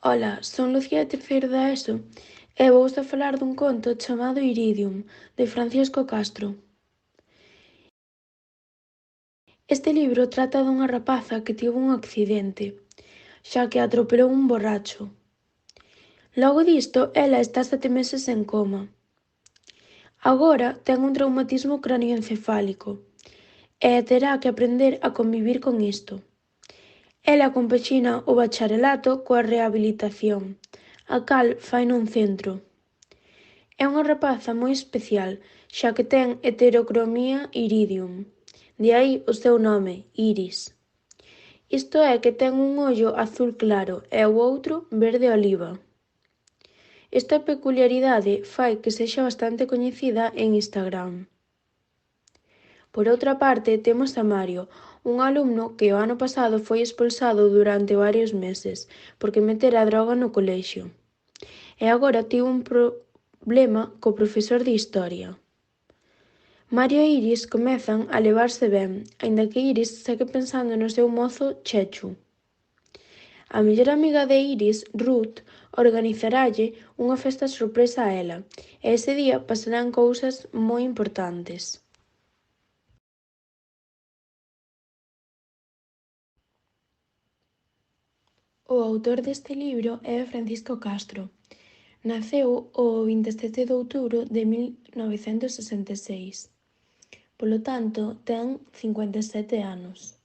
Ola, son Lucía de terceiro da ESO e vouste a falar dun conto chamado Iridium, de Francisco Castro. Este libro trata dunha rapaza que tivo un accidente, xa que atropelou un borracho. Logo disto, ela está 7 meses en coma. Agora ten un traumatismo cranioencefálico e terá que aprender a convivir con isto. Ela compaxina o bacharelato coa rehabilitación, a cal fai nun centro. É unha rapaza moi especial, xa que ten heterocromía iridium, de aí o seu nome, Iris. Isto é que ten un ollo azul claro e o outro verde oliva. Esta peculiaridade fai que sexa bastante coñecida en Instagram. Por outra parte, temos a Mario, un alumno que o ano pasado foi expulsado durante varios meses porque metera droga no colexio. E agora tivo un problema co profesor de Historia. Mario e Iris comezan a levarse ben, aínda que Iris segue pensando no seu mozo Chechu. A mellor amiga de Iris, Ruth, organizaralle unha festa sorpresa a ela, e ese día pasarán cousas moi importantes. O autor deste libro é Francisco Castro. Naceu o 27 de outubro de 1966. Polo tanto, ten 57 anos.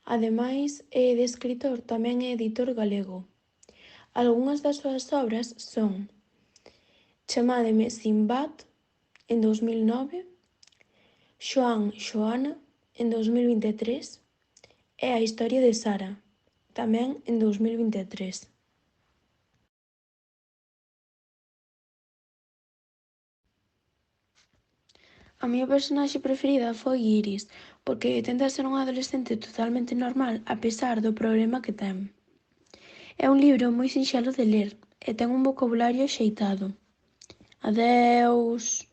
Ademais de escritor, tamén é editor galego. Algunhas das súas obras son Chamádeme Sinbad, en 2009, Xoán Xoana, en 2023, e A historia de Sara, tamén en 2023. A miña personaxe preferida foi Iris, porque tenta ser unha adolescente totalmente normal a pesar do problema que ten. É un libro moi sinxelo de ler e ten un vocabulario axeitado. Adeus.